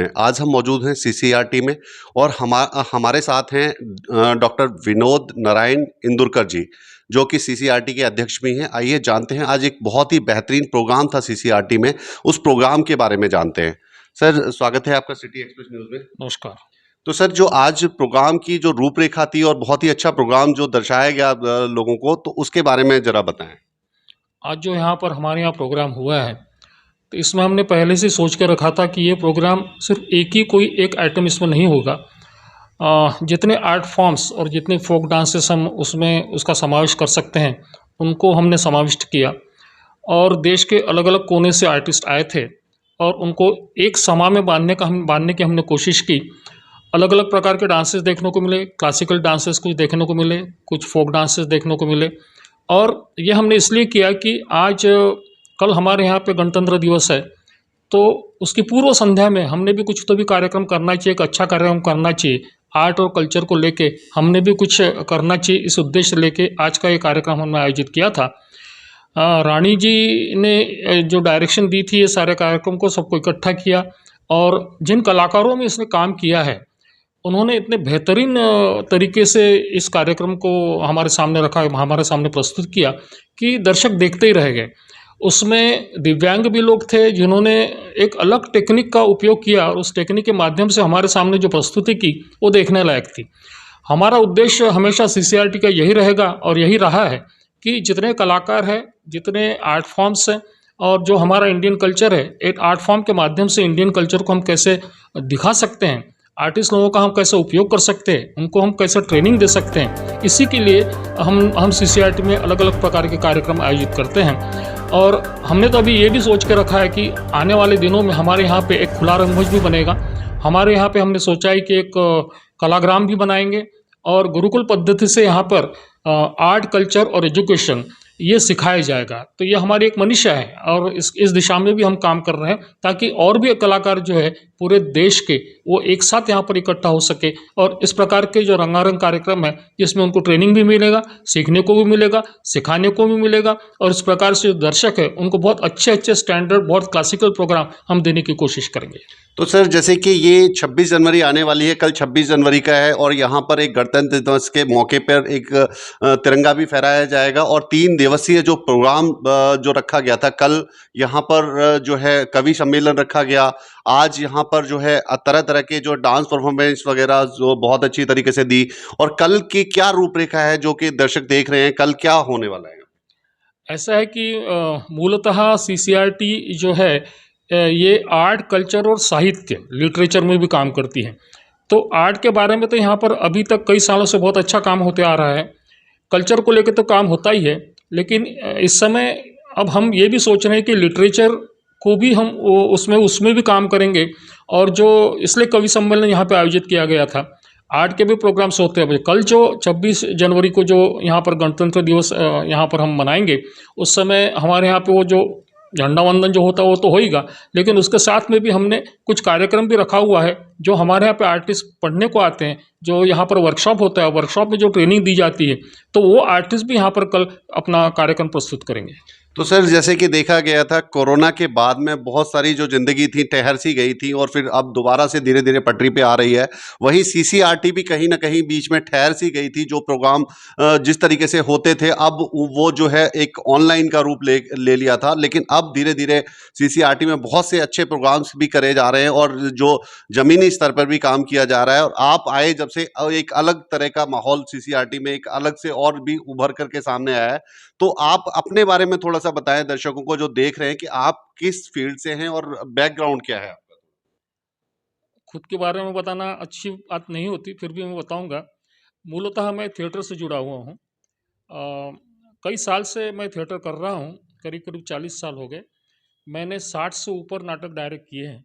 में। आज हम मौजूद हैं सीसीईआरटी में और हमारे साथ हैं डॉक्टर विनोद नारायण इंदुरकर जी, जो कि सीसीईआरटी के अध्यक्ष भी हैं। आइए जानते हैं, आज एक बहुत ही बेहतरीन प्रोग्राम था सीसीईआरटी में, उस प्रोग्राम के बारे में जानते हैं। सर, स्वागत है आपका सिटी एक्सप्रेस न्यूज़ में। नमस्कार। तो सर, जो आज प्रोग्राम की जो रूपरेखा थी और बहुत ही अच्छा प्रोग्राम जो दर्शाया गया लोगों को, तो उसके बारे में ज़रा बताएँ। आज जो यहाँ पर हमारे यहाँ प्रोग्राम हुआ है, तो इसमें हमने पहले से सोच के रखा था कि ये प्रोग्राम सिर्फ कोई एक आइटम इसमें नहीं होगा। जितने आर्ट फॉर्म्स और जितने फोक डांसेस हम उसमें उसका समावेश कर सकते हैं, उनको हमने समाविष्ट किया और देश के अलग अलग कोने से आर्टिस्ट आए थे और उनको एक समा में बांधने की हमने कोशिश की। अलग अलग प्रकार के डांसेस देखने को मिले, क्लासिकल डांसेस कुछ देखने को मिले, कुछ फोक डांसेस देखने को मिले। और ये हमने इसलिए किया कि आज कल हमारे यहाँ पे गणतंत्र दिवस है, तो उसकी पूर्व संध्या में हमने भी कुछ तो भी कार्यक्रम करना चाहिए, एक अच्छा कार्यक्रम करना चाहिए। आर्ट और कल्चर को लेके हमने भी कुछ करना चाहिए, इस उद्देश्य लेके आज का ये कार्यक्रम हमने आयोजित किया था। रानी जी ने जो डायरेक्शन दी थी ये सारे कार्यक्रम को, सबको इकट्ठा किया और जिन कलाकारों में इसने काम किया है, उन्होंने इतने बेहतरीन तरीके से इस कार्यक्रम को हमारे सामने रखा, हमारे सामने प्रस्तुत किया कि दर्शक देखते ही रह गए। उसमें दिव्यांग भी लोग थे जिन्होंने एक अलग टेक्निक का उपयोग किया और उस टेक्निक के माध्यम से हमारे सामने जो प्रस्तुति की वो देखने लायक थी। हमारा उद्देश्य हमेशा सीसीईआरटी का यही रहेगा और यही रहा है कि जितने कलाकार हैं, जितने आर्ट फॉर्म्स हैं और जो हमारा इंडियन कल्चर है, एक आर्ट फॉर्म के माध्यम से इंडियन कल्चर को हम कैसे दिखा सकते हैं, आर्टिस्ट लोगों का हम कैसे उपयोग कर सकते हैं, उनको हम कैसे ट्रेनिंग दे सकते हैं, इसी के लिए हम सीसीईआरटी में अलग अलग प्रकार के कार्यक्रम आयोजित करते हैं। और हमने तो अभी ये भी सोच के रखा है कि आने वाले दिनों में हमारे यहाँ पे एक खुला रंगमंच भी बनेगा। हमारे यहाँ पे हमने सोचा है कि एक कलाग्राम भी बनाएंगे और गुरुकुल पद्धति से यहाँ पर आर्ट, कल्चर और एजुकेशन ये सिखाया जाएगा। तो ये हमारी एक मंशा है और इस दिशा में भी हम काम कर रहे हैं ताकि और भी कलाकार जो है पूरे देश के वो एक साथ यहाँ पर इकट्ठा हो सके और इस प्रकार के जो रंगारंग कार्यक्रम है जिसमें उनको ट्रेनिंग भी मिलेगा, सीखने को भी मिलेगा, सिखाने को भी मिलेगा और इस प्रकार से जो दर्शक है उनको बहुत अच्छे स्टैंडर्ड, बहुत क्लासिकल प्रोग्राम हम देने की कोशिश करेंगे। तो सर, जैसे कि ये 26 जनवरी आने वाली है, कल 26 जनवरी का है और यहाँ पर एक गणतंत्र दिवस के मौके पर एक तिरंगा भी फहराया जाएगा और 3 दिवसीय जो प्रोग्राम जो रखा गया था, कल यहाँ पर जो है कवि सम्मेलन रखा गया। आज यहाँ पर जो है तरह तरह के जो डांस परफॉर्मेंस वगैरह जो बहुत अच्छी तरीके से दी। और कल की क्या रूपरेखा है जो कि दर्शक देख रहे हैं, कल क्या होने वाला है? ऐसा है कि मूलतः सीसीईआरटी जो है ये आर्ट, कल्चर और साहित्य, लिटरेचर में भी काम करती है। तो आर्ट के बारे में तो यहाँ पर अभी तक कई सालों से बहुत अच्छा काम होते आ रहा है। कल्चर को लेकर तो काम होता ही है, लेकिन इस समय अब हम ये भी सोच रहे हैं कि लिटरेचर को भी हम उसमें भी काम करेंगे। और जो इसलिए कवि सम्मेलन यहाँ पे आयोजित किया गया था, आर्ट के भी प्रोग्राम्स होते हैं। कल जो 26 जनवरी को जो यहाँ पर गणतंत्र दिवस यहाँ पर हम मनाएंगे, उस समय हमारे यहाँ पे वो जो झंडा वंदन जो होता है वो तो होएगा, लेकिन उसके साथ में भी हमने कुछ कार्यक्रम भी रखा हुआ है। जो हमारे यहाँ पे आर्टिस्ट पढ़ने को आते हैं, जो यहाँ पर वर्कशॉप होता है, वर्कशॉप में जो ट्रेनिंग दी जाती है, तो वो आर्टिस्ट भी यहाँ पर कल अपना कार्यक्रम प्रस्तुत करेंगे। तो सर, जैसे कि देखा गया था कोरोना के बाद में बहुत सारी जो ज़िंदगी थी ठहर सी गई थी और फिर अब दोबारा से धीरे धीरे पटरी पे आ रही है। वहीं सीसीईआरटी भी कहीं ना कहीं बीच में ठहर सी गई थी। जो प्रोग्राम जिस तरीके से होते थे, अब वो जो है एक ऑनलाइन का रूप ले लिया था। लेकिन अब धीरे धीरे सीसीईआरटी में बहुत से अच्छे प्रोग्राम्स भी करे जा रहे हैं और जो ज़मीनी स्तर पर भी काम किया जा रहा है। और आप आए जब से एक अलग तरह का माहौल सीसीईआरटी में एक अलग से और भी उभर करके सामने आया है। तो आप अपने बारे में थोड़ा सा बताएं दर्शकों को जो देख रहे हैं कि आप किस फील्ड से हैं और बैकग्राउंड क्या है आपका? खुद के बारे में बताना अच्छी बात नहीं होती, फिर भी मैं बताऊंगा। मूलतः मैं थिएटर से जुड़ा हुआ हूँ। कई साल से मैं थिएटर कर रहा हूँ, करीब करीब 40 साल हो गए। मैंने 60 से ऊपर नाटक डायरेक्ट किए हैं,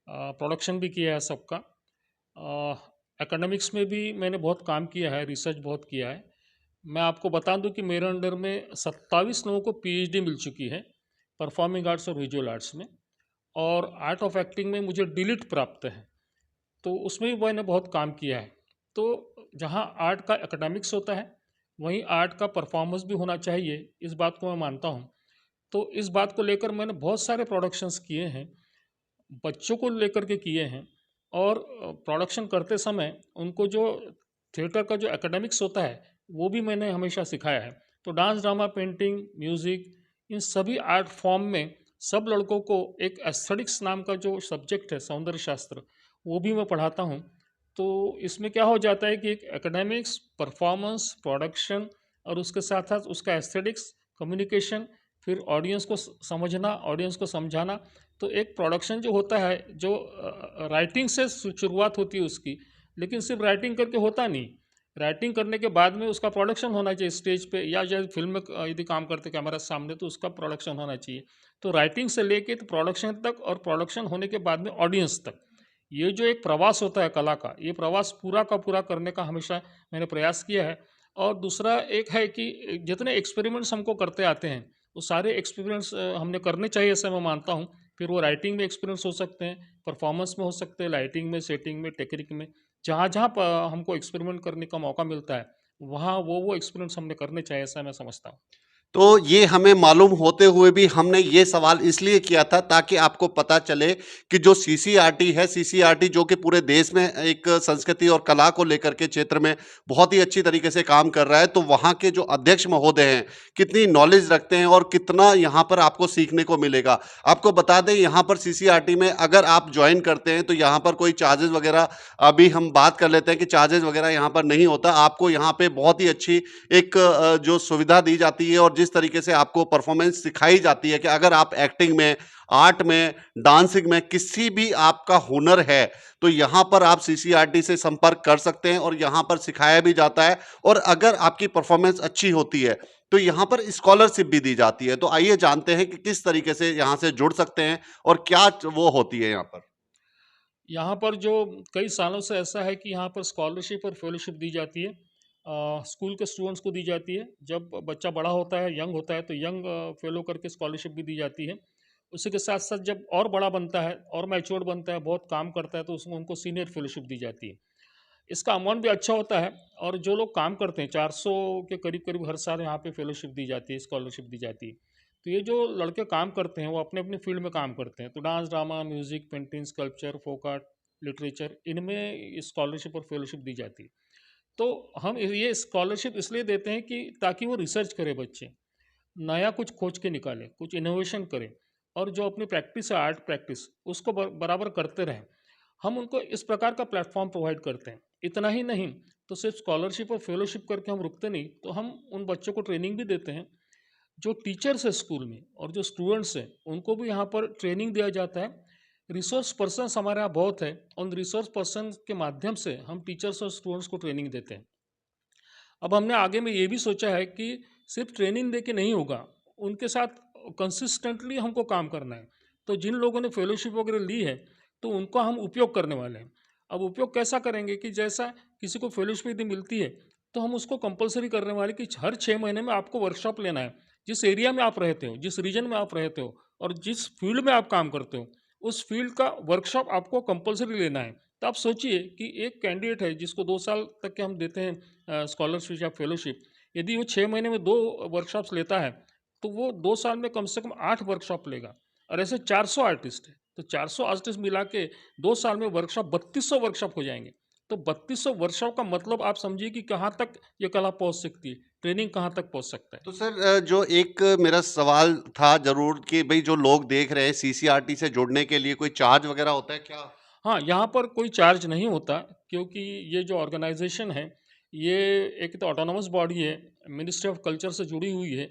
प्रोडक्शन भी किया है सबका। एकेडमिक्स में भी मैंने बहुत काम किया है, रिसर्च बहुत किया है। मैं आपको बता दूं कि मेरे अंडर में 27 लोगों को पीएचडी मिल चुकी है परफॉर्मिंग आर्ट्स और विजुअल आर्ट्स में, और आर्ट ऑफ एक्टिंग में मुझे डीलिट प्राप्त है, तो उसमें भी मैंने बहुत काम किया है। तो जहाँ आर्ट का एकेडमिक्स होता है, वहीं आर्ट का परफॉर्मेंस भी होना चाहिए, इस बात को मैं मानता हूँ। तो इस बात को लेकर मैंने बहुत सारे प्रोडक्शंस किए हैं। बच्चों को लेकर के किए हैं और प्रोडक्शन करते समय उनको जो थिएटर का जो एकेडमिक्स होता है वो भी मैंने हमेशा सिखाया है। तो डांस, ड्रामा, पेंटिंग, म्यूज़िक, इन सभी आर्ट फॉर्म में सब लड़कों को एक एस्थेटिक्स नाम का जो सब्जेक्ट है, सौंदर्य शास्त्र, वो भी मैं पढ़ाता हूँ। तो इसमें क्या हो जाता है कि एक एकेडमिक्स, परफॉर्मेंस, प्रोडक्शन और उसके साथ-साथ उसका एस्थेटिक्स, कम्युनिकेशन, फिर ऑडियंस को समझना, ऑडियंस को समझाना। तो एक प्रोडक्शन जो होता है, जो राइटिंग से शुरुआत होती है उसकी, लेकिन सिर्फ राइटिंग करके होता नहीं। राइटिंग करने के बाद में उसका प्रोडक्शन होना चाहिए स्टेज पे, या जैसे फिल्म में यदि काम करते कैमरा सामने तो उसका प्रोडक्शन होना चाहिए। तो राइटिंग से लेके तो प्रोडक्शन तक, और प्रोडक्शन होने के बाद में ऑडियंस तक, ये जो एक प्रवास होता है कला का, ये प्रवास पूरा का पूरा करने का हमेशा मैंने प्रयास किया है। और दूसरा एक है कि जितने एक्सपेरिमेंट्स हमको करते आते हैं, वो सारे एक्सपेरिमेंट्स हमने करने चाहिए, ऐसा मैं मानता हूँ। फिर वो राइटिंग में एक्सपीरियंस हो सकते हैं, परफॉर्मेंस में हो सकते हैं, लाइटिंग में, सेटिंग में, टेक्निक में। जहाँ-जहाँ प हमको एक्सपेरिमेंट करने का मौका मिलता है, वहाँ वो एक्सपीरियंस हमने करने चाहिए, ऐसा मैं समझता हूँ। तो ये हमें मालूम होते हुए भी हमने ये सवाल इसलिए किया था ताकि आपको पता चले कि जो सीसीआरटी है, सीसीआरटी जो कि पूरे देश में एक संस्कृति और कला को लेकर के क्षेत्र में बहुत ही अच्छी तरीके से काम कर रहा है, तो वहाँ के जो अध्यक्ष महोदय हैं, कितनी नॉलेज रखते हैं और कितना यहाँ पर आपको सीखने को मिलेगा। आपको बता दें, यहाँ पर सीसीआरटी में अगर आप ज्वाइन करते हैं तो यहाँ पर कोई चार्जेस वगैरह, अभी हम बात कर लेते हैं कि चार्जेस वगैरह यहाँ पर नहीं होता। आपको यहाँ पे बहुत ही अच्छी एक जो सुविधा दी जाती है और जिस तरीके से आपको परफॉर्मेंस सिखाई जाती है कि अगर आप एक्टिंग में, आर्ट में, डांसिंग में किसी भी आपका हुनर है, तो यहाँ पर आप सीसीआरटी से संपर्क कर सकते हैं और यहाँ पर सिखाया भी जाता है। और अगर आपकी परफॉर्मेंस अच्छी होती है तो यहाँ पर स्कॉलरशिप भी दी जाती है। तो आइए जानते हैं कि किस तरीके से यहाँ से जुड़ सकते हैं और क्या वो होती है यहाँ पर। यहाँ पर जो कई सालों से ऐसा है कि यहाँ पर स्कॉलरशिप और फेलोशिप दी जाती है। स्कूल के स्टूडेंट्स को दी जाती है। जब बच्चा बड़ा होता है, यंग होता है, तो यंग फेलो करके स्कॉलरशिप भी दी जाती है। उसी के साथ साथ जब और बड़ा बनता है और मैच्योर बनता है, बहुत काम करता है, तो उसमें उनको सीनियर फेलोशिप दी जाती है। इसका अमाउंट भी अच्छा होता है। और जो लोग काम करते हैं, 400 के करीब करीब हर साल यहाँ पे फेलोशिप दी जाती है, स्कॉलरशिप दी जाती है। तो ये जो लड़के काम करते हैं वो अपने अपनी फील्ड में काम करते हैं। तो dance, drama, music, painting, sculpture, folk art, literature, इनमें स्कॉलरशिप और फेलोशिप दी जाती है। तो हम ये स्कॉलरशिप इसलिए देते हैं कि ताकि वो रिसर्च करे, बच्चे नया कुछ खोज के निकालें, कुछ इनोवेशन करें, और जो अपनी प्रैक्टिस है, आर्ट प्रैक्टिस, उसको बराबर करते रहें। हम उनको इस प्रकार का प्लेटफॉर्म प्रोवाइड करते हैं। इतना ही नहीं, तो सिर्फ स्कॉलरशिप और फेलोशिप करके हम रुकते नहीं, तो हम उन बच्चों को ट्रेनिंग भी देते हैं। जो टीचर्स है स्कूल में और जो स्टूडेंट्स हैं, उनको भी यहाँ पर ट्रेनिंग दिया जाता है। रिसोर्स पर्सन्स हमारे यहाँ बहुत है। उन रिसोर्स पर्सन के माध्यम से हम टीचर्स और स्टूडेंट्स को ट्रेनिंग देते हैं। अब हमने आगे में ये भी सोचा है कि सिर्फ ट्रेनिंग दे के नहीं होगा, उनके साथ कंसिस्टेंटली हमको काम करना है। तो जिन लोगों ने फेलोशिप वगैरह ली है, तो उनको हम उपयोग करने वाले हैं। अब उपयोग कैसा करेंगे कि जैसा किसी को फेलोशिप यदि मिलती है, तो हम उसको कंपलसरी करने वाले कि हर 6 महीने में आपको वर्कशॉप लेना है। जिस एरिया में आप रहते हो, जिस रीजन में आप रहते हो और जिस फील्ड में आप काम करते हो, उस फील्ड का वर्कशॉप आपको कंपलसरी लेना है। तो आप सोचिए कि एक कैंडिडेट है जिसको 2 साल तक के हम देते हैं स्कॉलरशिप या फेलोशिप, यदि वो 6 महीने में 2 वर्कशॉप्स लेता है, तो वो 2 साल में कम से कम 8 वर्कशॉप लेगा। और ऐसे 400 आर्टिस्ट हैं, तो 400 आर्टिस्ट मिला के 2 साल में वर्कशॉप 3200 वर्कशॉप हो जाएंगे। तो 3200 वर्कशॉप का मतलब आप समझिए कि कहाँ तक ये कला पहुँच सकती है, ट्रेनिंग कहाँ तक पहुँच सकता है। तो सर, जो एक मेरा सवाल था ज़रूर कि भई जो लोग देख रहे हैं, सीसीआरटी से जुड़ने के लिए कोई चार्ज वगैरह होता है क्या? हाँ, यहाँ पर कोई चार्ज नहीं होता, क्योंकि ये जो ऑर्गेनाइजेशन है, ये एक तो ऑटोनॉमस बॉडी है, मिनिस्ट्री ऑफ कल्चर से जुड़ी हुई है,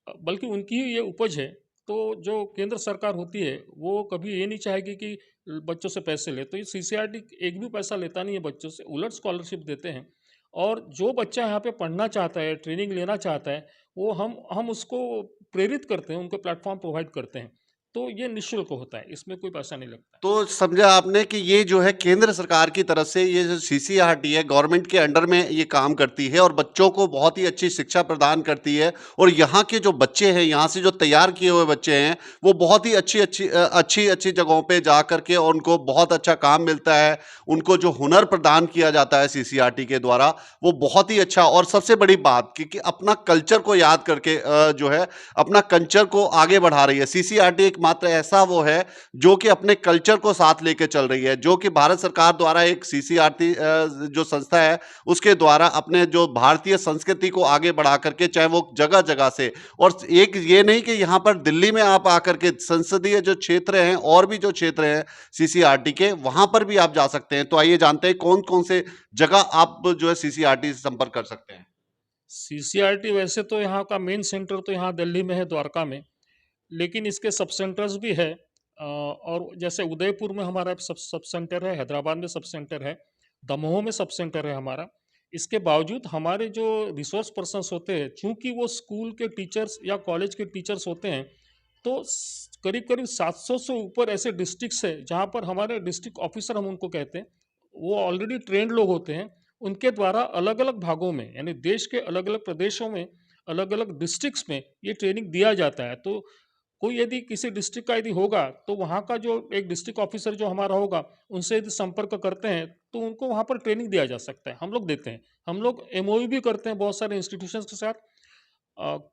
बल्कि उनकी ही ये उपज है। तो जो केंद्र सरकार होती है, वो कभी ये नहीं चाहेगी कि बच्चों से पैसे ले। तो ये सीसीआरटी एक भी पैसा लेता नहीं है बच्चों से, उलट स्कॉलरशिप देते हैं। और जो बच्चा यहाँ पे पढ़ना चाहता है, ट्रेनिंग लेना चाहता है, वो हम उसको प्रेरित करते हैं, उनको प्लेटफॉर्म प्रोवाइड करते हैं। तो ये निःशुल्क होता है, इसमें कोई पैसा नहीं लगता। तो समझा आपने कि ये जो है केंद्र सरकार की तरफ से ये जो सीसीआरटी है, गवर्नमेंट के अंडर में ये काम करती है और बच्चों को बहुत ही अच्छी शिक्षा प्रदान करती है। और यहाँ के जो बच्चे हैं, यहाँ से जो तैयार किए हुए बच्चे हैं, वो बहुत ही अच्छी जगहों पे जा करके और उनको बहुत अच्छा काम मिलता है। उनको जो हुनर प्रदान किया जाता है सीसीआरटी के द्वारा, वो बहुत ही अच्छा। और सबसे बड़ी बात कि अपना कल्चर को याद करके जो है अपना कल्चर को आगे बढ़ा रही है। सीसीआरटी एक एकमात्र ऐसा वो है जो कि अपने कल्चर को साथ लेके चल रही है, जो कि भारत सरकार द्वारा एक सीसीआरटी जो संस्था है उसके द्वारा अपने जो भारतीय संस्कृति को आगे बढ़ा करके, चाहे वो जगह जगह से, और एक ये नहीं कि यहाँ पर दिल्ली में आप आकर के संसदीय जो क्षेत्र हैं और भी जो क्षेत्र हैं सीसीआरटी के, वहां पर भी आप जा सकते हैं। तो आइए जानते हैं कौन कौन से जगह आप जो है सीसीआरटी से संपर्क कर सकते हैं। सीसीआरटी वैसे तो यहाँ का मेन सेंटर तो यहाँ दिल्ली में है, द्वारका में, लेकिन इसके सब सेंटर्स भी है। और जैसे उदयपुर में हमारा सब सेंटर है, हैदराबाद में सब सेंटर है, दमोह में सब सेंटर है हमारा। इसके बावजूद हमारे जो रिसोर्स पर्सन्स होते हैं, चूंकि वो स्कूल के टीचर्स या कॉलेज के टीचर्स होते हैं, तो करीब करीब 700 से ऊपर ऐसे डिस्ट्रिक्ट्स है जहाँ पर हमारे डिस्ट्रिक्ट ऑफिसर, हम उनको कहते हैं, वो ऑलरेडी ट्रेंड लोग होते हैं। उनके द्वारा अलग अलग भागों में, यानी देश के अलग अलग प्रदेशों में, अलग अलग डिस्ट्रिक्ट्स में ये ट्रेनिंग दिया जाता है। तो कोई यदि किसी डिस्ट्रिक्ट का यदि होगा, तो वहाँ का जो एक डिस्ट्रिक्ट ऑफिसर जो हमारा होगा, उनसे यदि संपर्क करते हैं तो उनको वहाँ पर ट्रेनिंग दिया जा सकता है। हम लोग देते हैं, हम लोग एमओयू भी करते हैं बहुत सारे इंस्टीट्यूशंस के साथ।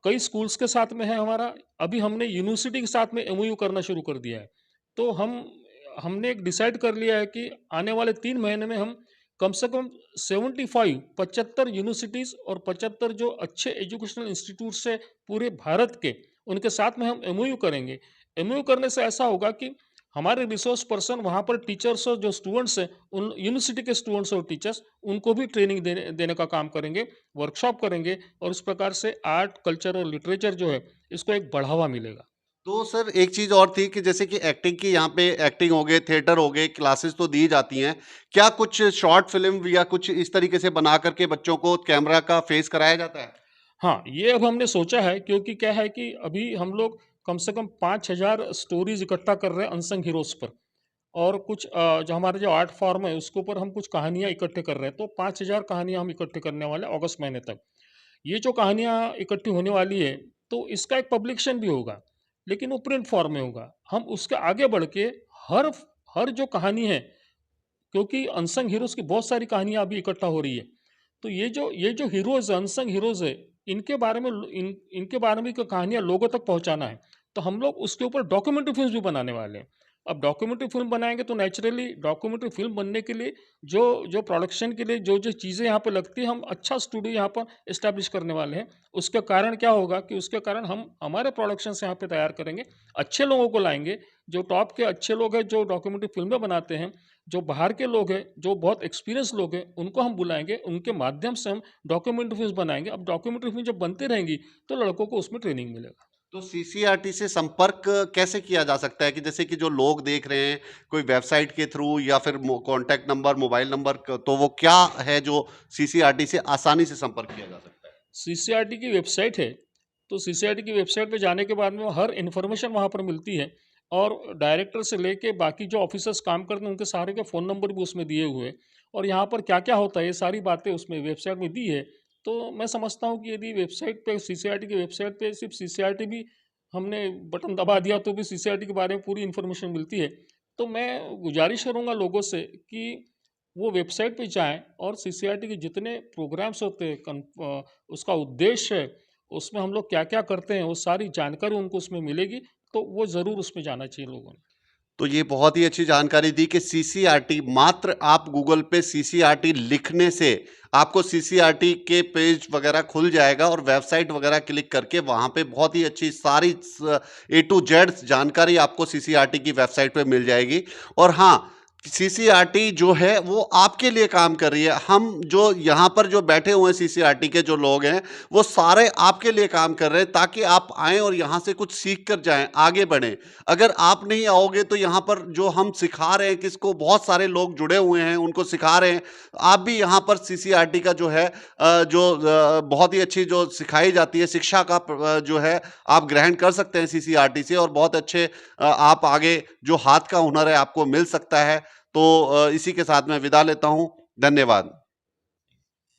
कई स्कूल्स के साथ में है हमारा। अभी हमने यूनिवर्सिटी के साथ में एमओयू करना शुरू कर दिया है। तो हमने एक डिसाइड कर लिया है कि आने वाले 3 महीने में हम कम से कम 75 यूनिवर्सिटीज़ और 75 जो अच्छे एजुकेशनल इंस्टीट्यूट्स है पूरे भारत के, उनके साथ में हम एमओयू करेंगे। एमओयू करने से ऐसा होगा कि हमारे रिसोर्स पर्सन वहाँ पर टीचर्स और जो स्टूडेंट्स हैं, उन यूनिवर्सिटी के स्टूडेंट्स और टीचर्स, उनको भी ट्रेनिंग देने देने का काम करेंगे, वर्कशॉप करेंगे, और इस प्रकार से आर्ट, कल्चर और लिटरेचर जो है, इसको एक बढ़ावा मिलेगा। तो सर एक चीज़ और थी कि जैसे कि एक्टिंग की यहाँ पे एक्टिंग हो गए, थिएटर हो गए, क्लासेस तो दी जाती हैं। क्या कुछ शॉर्ट फ़िल्म या कुछ इस तरीके से बना कर के बच्चों को कैमरा का फेस कराया जाता है? हाँ, ये अब हमने सोचा है, क्योंकि क्या है कि अभी हम लोग कम से कम 5000 स्टोरीज़ इकट्ठा कर रहे हैं अनसंग हीरोज़ पर, और कुछ जो हमारे जो आर्ट फॉर्म है उसके ऊपर हम कुछ कहानियाँ इकट्ठे कर रहे हैं। तो 5000 कहानियाँ हम इकट्ठे करने वाले हैं अगस्त महीने तक। ये जो कहानियाँ इकट्ठी होने वाली है, तो इसका एक पब्लिकेशन भी होगा, लेकिन वो प्रिंट फॉर्म में होगा। हम उसके आगे बढ़ के हर हर जो कहानी है, क्योंकि अनसंग हीरोज़ की बहुत सारी कहानियाँ अभी इकट्ठा हो रही है। तो ये जो हीरोज़ अनसंग हीरोज़ है, इनके बारे में कहानियाँ लोगों तक पहुँचाना है। तो हम लोग उसके ऊपर डॉक्यूमेंट्री फ़िल्म्स भी बनाने वाले हैं। अब डॉक्यूमेंट्री फ़िल्म बनाएँगे तो नेचुरली डॉक्यूमेंट्री फ़िल्म बनने के लिए जो जो प्रोडक्शन के लिए जो चीज़ें यहाँ पे लगती हैं, हम अच्छा स्टूडियो यहाँ पर एस्टैब्लिश करने वाले हैं। उसके कारण क्या होगा कि उसके कारण हम हमारे प्रोडक्शंस यहाँ पे तैयार करेंगे, अच्छे लोगों को लाएँगे, जो टॉप के अच्छे लोग हैं, जो डॉक्यूमेंट्री फ़िल्में बनाते हैं, जो बाहर के लोग हैं, जो बहुत एक्सपीरियंस लोग हैं, उनको हम बुलाएँगे, उनके माध्यम से हम डॉक्यूमेंट्री फ़िल्म्स बनाएँगे। अब डॉक्यूमेंट्री फ़िल्म जब बनती रहेंगी, तो लड़कों को उसमें ट्रेनिंग मिलेगा। तो सीसीआरटी से संपर्क कैसे किया जा सकता है कि जैसे कि जो लोग देख रहे हैं, कोई वेबसाइट के थ्रू या फिर कॉन्टैक्ट नंबर, मोबाइल नंबर, तो वो क्या है जो सीसीआरटी से आसानी से संपर्क किया जा सकता है? सीसीआरटी की वेबसाइट है, तो सीसीआरटी की वेबसाइट पे जाने के बाद में हर इन्फॉर्मेशन वहाँ पर मिलती है, और डायरेक्टर से लेके बाकी जो ऑफिसर्स काम करते हैं, उनके सारे के फ़ोन नंबर भी उसमें दिए हुए हैं, और यहाँ पर क्या-क्या होता है, ये सारी बातें उसमें वेबसाइट में दी है। तो मैं समझता हूँ कि यदि वेबसाइट पे, सीसीआरटी की वेबसाइट पे सिर्फ सीसीआरटी भी हमने बटन दबा दिया तो भी सीसीआरटी के बारे में पूरी इन्फॉर्मेशन मिलती है। तो मैं गुज़ारिश करूँगा लोगों से कि वो वेबसाइट पे जाएँ, और सीसीआरटी के जितने प्रोग्राम्स होते हैं, उसका उद्देश्य है, उसमें हम लोग क्या-क्या करते हैं, वो सारी जानकारी उनको उसमें मिलेगी, तो वो ज़रूर उसमें जाना चाहिए लोगों ने। तो ये बहुत ही अच्छी जानकारी दी कि सीसीआरटी, मात्र आप गूगल पे सीसीआरटी लिखने से आपको सीसीआरटी के पेज वगैरह खुल जाएगा, और वेबसाइट वगैरह क्लिक करके वहाँ पे बहुत ही अच्छी सारी ए टू जेड जानकारी आपको सीसीआरटी की वेबसाइट पे मिल जाएगी। और हाँ, सीसीआरटी जो है वो आपके लिए काम कर रही है। हम जो यहाँ पर जो बैठे हुए हैं सीसीआरटी के जो लोग हैं, वो सारे आपके लिए काम कर रहे हैं ताकि आप आएँ और यहाँ से कुछ सीख कर जाएँ, आगे बढ़ें। अगर आप नहीं आओगे तो यहाँ पर जो हम सिखा रहे हैं, किसको, बहुत सारे लोग जुड़े हुए हैं, उनको सिखा रहे हैं। आप भी यहाँ पर सीसीआरटी का जो है बहुत ही अच्छी जो सिखाई जाती है शिक्षा का जो है, आप ग्रहण कर सकते हैं सीसीआरटी से, और बहुत अच्छे आप आगे जो हाथ का हुनर है आपको मिल सकता है। तो इसी के साथ मैं विदा लेता हूँ। धन्यवाद।